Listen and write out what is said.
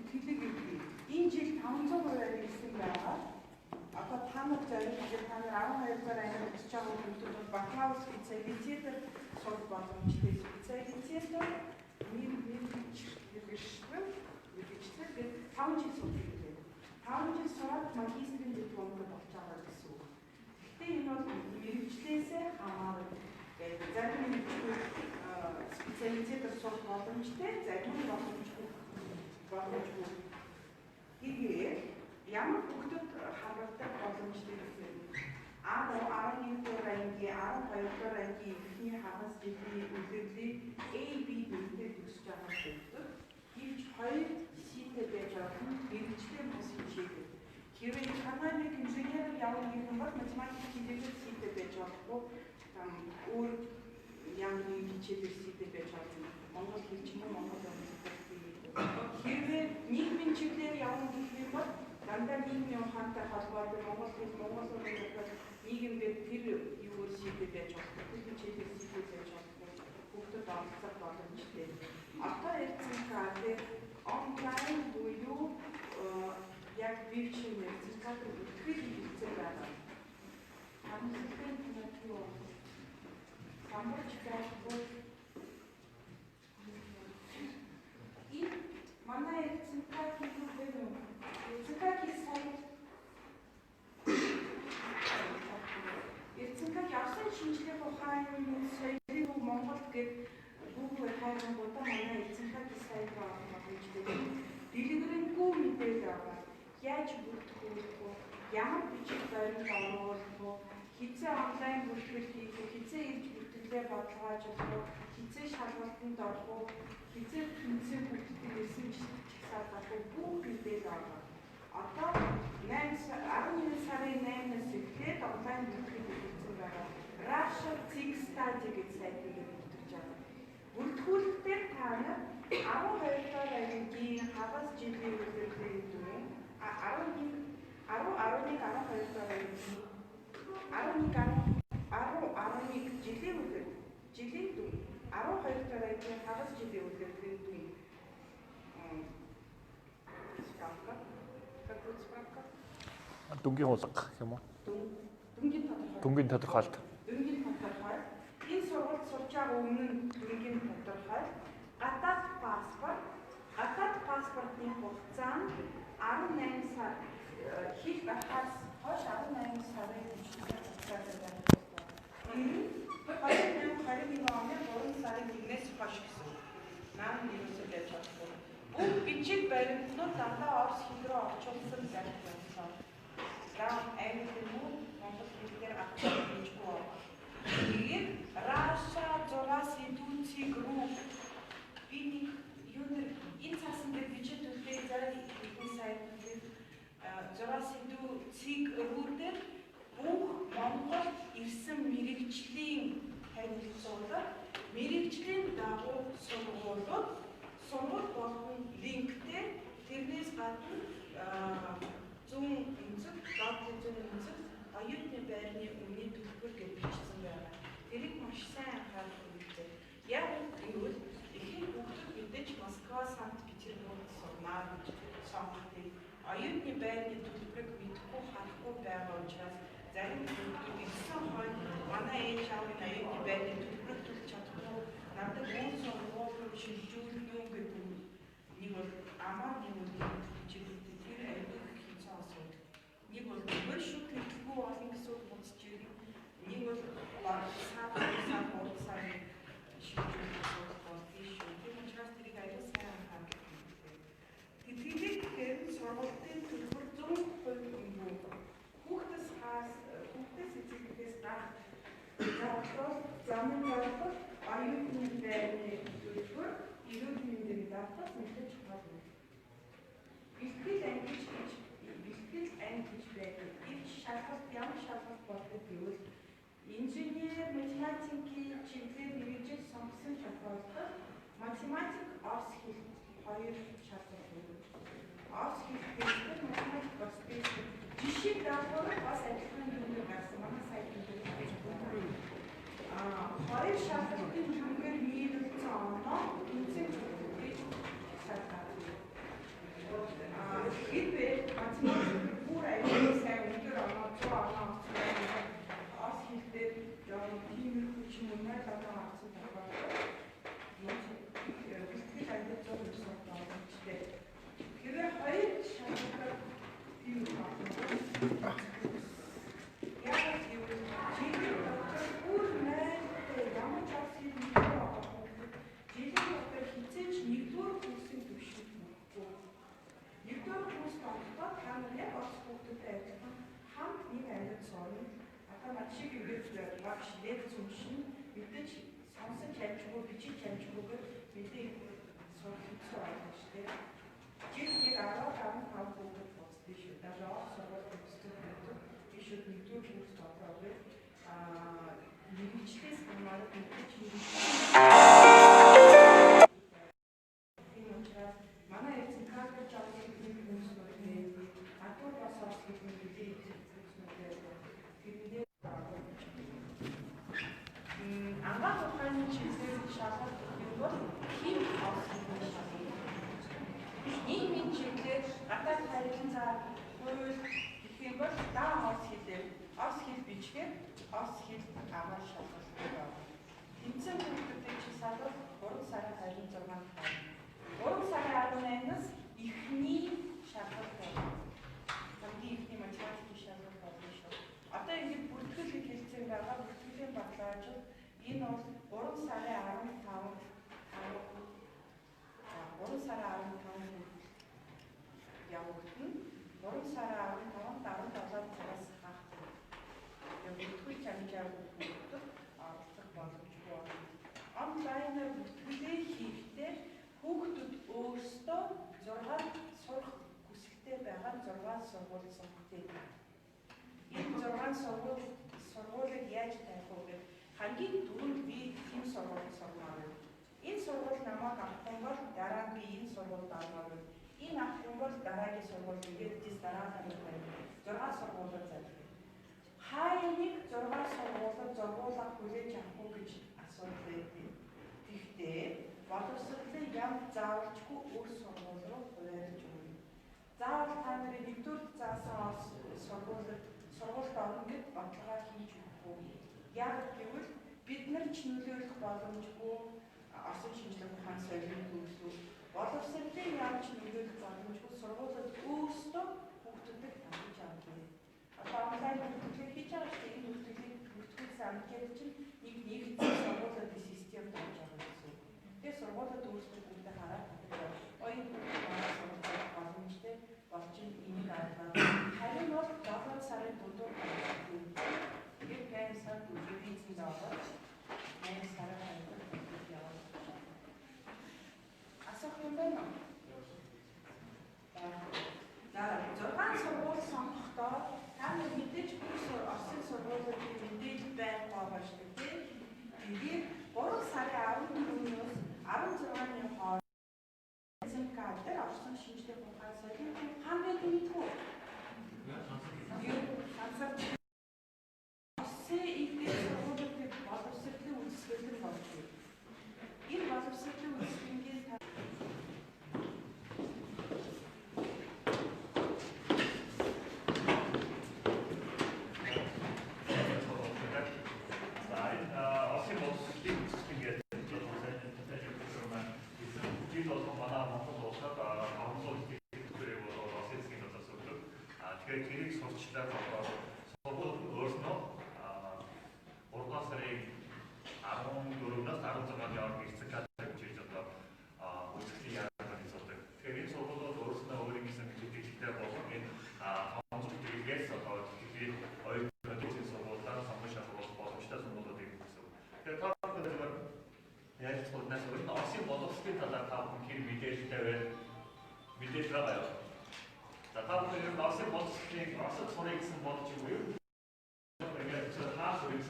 сэтгэлэг өгье. Энэ жил 500% ирсэн байгаа. Одоо та нар зориулж та нар 12 дугаар ангид очиж байгаа хүмүүс бол бакалавр специализээр сурах боломжтой. Специализээр мэргэжлэр гээд 5 жил сурах хэрэгтэй. 5 жил сураад магистрийн дипломд авч байгаа гэсэн үг. Гэхдээ энэ бол мэргэжлээсээ хамаарна. Зарим нэг специализээр сурах боломжтой, зарим нь боломжгүй. Тэгээд ямар хүүхдүүд хамрагдах боломжтой гэхээр 11 дугаар ангийн 12 дугаар ангийн эхний хагас жилийн үлгэрлийг AB нэрээр төгсөж байгаа хүүхдүүд ивч 2 сийтэй байж байгаа нь мэргэжлээ бус хичээдэг. Хэрвээ танай нэг инженер явах юм бол математик хичээлээр сийтэй байж байгаа. Өөр ямар нэг хичээлээр сийтэй байж байгаа. Монгол хэл ч юм уу монгол хэрвээ нийгмийн чиглэлээр явна гэх юм бол дандаа нийгмийн ухаантай холбоотой монгол хэл монгол улсад нийгэмдээ тэр юугаар шийдэж байж байгаа. Тэр хичээлээр шийдэж байж байгаа. Хүүхдүүд олцох боломжтой. Одоо ярьсан кафе онлайн буюу яг виртуал сертификат өгөх хэрэгцээ байгаа. Хамтлагын төлөв самбарч байхгүй манай цэнхагийн сайт цэнхаг явсан шинжлэх ухааны соёлын Монголд гээд Google хайрангуудаа манай цэнхагийн сайт боломжтой. Дэлгэрэнгүй мэдээлэл аваад яаж бүртгэх вэ? Ямар бичиг баримт оруулах вэ? Хизээ онлайн бүртгэл хийх вэ? Хизээ ирж бүртгэлээ бодлогоож авах вэ? Хизээ шалгалтанд орох вэ? Хизээ тэнцээ бүртгэл ирсэн чагсаалгах бүх мэдээлэл авах. Одоо 11 сарын 8-наас эхлээд онлайн бүртгэл хийгдсэн байгаа. Russia Zig Study гэж сайтыг бүртгэж байгаа. Бүртгүүлэхдээ та нар 12 дугаар ангийн хагас жилийн үлгэрлийг дүн 11 жилийн үлгэр жилийн дүн 12 дугаар ангийн хагас жилийн үлгэрлийг дүн дүнгийн хулга юм уу? Дүнгийн тодорхойлт. Дүнгийн тодорхойлт. Энэ сургуульд сурч байгаа өмнө нь дүнгийн тодорхойлт. Гадаад паспортын хугацаа нь 18 сар хэл байхаас хойш 18 сарын хугацаатай байна. 2021 оны 3 сарын 1-ээс хойш гэсэн. Наан нэрсэл байж байгаа. Бүх бичиг баримтнууд дандаа орос хэл рүү орчуулсан байх болсон. Грам англи муу монгол хэлээр авах хэрэггүй. Тэгээд Russia зураас идэвхтэй групп биний юунер энэ цаасан дээр бичиж өгөх зарим ихний сайт дээр зураас идэвхтэй группээр бүх монгол ирсэн мэрэгжлийн танилцуулга мэрэгжлийн дагуу сургууль болгон линктээр тэрнээс гадна зүүн өнцөг, доод зүүн өнцөг, оюутны байрны өмнөний төлбөр гэж бичсэн байна. Тэрийг маш сайн анхаарах хэрэгтэй. Яг гэвэл ихэнх хүүхдүүд мэдээж Москва, Санкт-Петербургт сурнаа гэж сонгодог. Оюутны байрны төлбөрийг мэдэхгүй харахгүй байгаа учраас зарим хүүхдүүд ирсэн хойно манай ээж аавын оюутны байрны төлбөрийг төлж чадахгүй надад өөр сургууль руу шилжүүлэх юм гэдэг нэг бол амаар нэг бол хичээлүүдтэй тэр аюул хийцэн асуудал. Нэг бол өөр шүү төлөвгүй болно гэсэн үг бодож ирнэ. Нэг бол сар шилжүүлэх асуудал болдгий шүү. Тэр учраас тэрийг аюул сайн анхаарах хэрэгтэй. Тэтгэлэг гэхээр сургуулийн төлбөр 100% юм. Хүүхдээс эцэгээс гарах заавал замын заавал оюутны байрны төлбөр эрүүл мэндийн даатгал мэдээж болно. Бэлтгэл анги гэж байдаг. Энд шалгалт ямар шалгалт болдог гэвэл инженер, математикийн чиглэлээр мэргэжил сонгосон шалгалтад математик, орос хэл хоёр шалгалт өгнө. Орос хэл гэдэг математик бас байдаг. Жишээ даавал бас адилхан юм гарсан. Манай сайтын дээр хоёр шалгалтын түнгээр нийлүүлсэн оноо үнцэн гэж шалгав. бичиж амжихгүйгээр мэдээ сурах хэцүү байна шүү дээ. Жил яг 10-15 хүүхэд болцсон шүү. Даже орос сургууль үздэг байдаг. Би шууд нэгдүгээр курс бодлоо. Мэргэжлээс хамаарат мэдээж манай эцэг кадр жавхлах нэг хүмүүстэй атур бас орслох мэдээ тэрэндээ ангаах ухааны чиглэлээр шалгалт өгөх бол хим орслох шалгалт. Нийгмийн чиглэлээр гадаад харилцаа хууль гэх юм бол даан орс хэлээр орс хэл бичгээр орс хэл аваад шалгалт өгөө. Тэмцээн хүүхдүүдийн чигсаалт 3 сарын 26-нд 3 сарын 18-наас эхний шалгалт байна. Хамгийн ихний математикийн шалгалт болно шүү. Одоо ингэж бүртгэл хэлцэн байгаа бүртгэлийн бакалаврчид энэ бол 3 сарын 15 явагдана. 3 сарын 15-нд 17 цагаас хахад бүртгэл чамжаар хүүхдүүд оролцох боломжтой байна. Онлайнаар бүртгэлээ хийхдээ хүүхдүүд өөрсдөө 6 сурах хүсэлтэй байгаа 6 сургууль сонгодог. Энэ 6 сургуулийг яаж тавих вэ гэхээр хамгийн түрүүнд би энэ сургуулийг сонгоно. Энэ сургууль намайг авахгүй бол дараа би энэ сургуульд орно. Энэ авахгүй бол дараагийн сургууль тэгээд дэс дараа нь байна. 6 сургуулиуд залгав. Хааныг 6 сургуулиуд зоргуулах хүлээж авах уу гэж асуудал байдаг. Гэхдээ боловсролын яв заавалжгүй өөр сургууль руу хуваарлаж өгнө. Заавал та нарын нэгдүгээр заасан сургуульд орно гэд бодлогоо хийж өгөхгүй. Яг гэвэл бид нар ч нөлөөлөх боломжгүй осон шинжлэх ухааны соёлын төвлөрөө боловсролын явж нөлөөлөх боломжгүй сургуулиуд өөрсдөө хүүхдүүдэд татаж авдаг. Одоо онлайн бүртгэлийг хийж байгаа шүү дээ. Энэ бүртгэлээс амжилт чинь нэгдсэн сургуулиудын системд орж байгаа гэсэн. Тэгээ сургуулиуд өөрсдөө бүгдээ хараад татдаг. Оюун манай сургууль боломжтой болж энийг аваад харин бол 7 сарын 4-нд тэгээд 8 сард үеийн заавал 8 сарын 2-нд яваад асуух юм байна уу? За 6 сургууль сонгохдоо та нар мэдээж бүх орсын сургуулиудын мэдээлэл байх байгаа шүү дээ. Тэгээд 3 сарын 14-өөс 16-ны хооронд кадр орсон шинжлэх ухааны соёлын хаан гэдэг мэдгүй. Ансарч орсын ихтэй сургуулиудын боловсролын үйлчлэл болж байна. Энэ боловсролын үйлчлэгийн тэрийг сурчлаад сургууль өөрснөө 3 сарын 14-наас 16-ны хооронд эцэг кадр хэмжээж одоо үзэгдлийн яагаад хийдэг. Тэгэхээр энэ сургуулиуд өөрснөө өөрийнхөө мэдээлэлтэй болон энэ 500 төгрөгөөс одоо тэгэхээр оюутнуудын сургуулиудаар сонгож авах боломжтой сургуулиудыг гэсэн. Тэгэхээр та бүхэн яаж сурнаас өөрөөр орсын боловсролын талаар та бүхэн хэр мэдээлэлтэй вэ? Мэдээлэл байгаа юу? За та бүхэн орсын боловсролыг орсод сурах гэсэн бодож юу?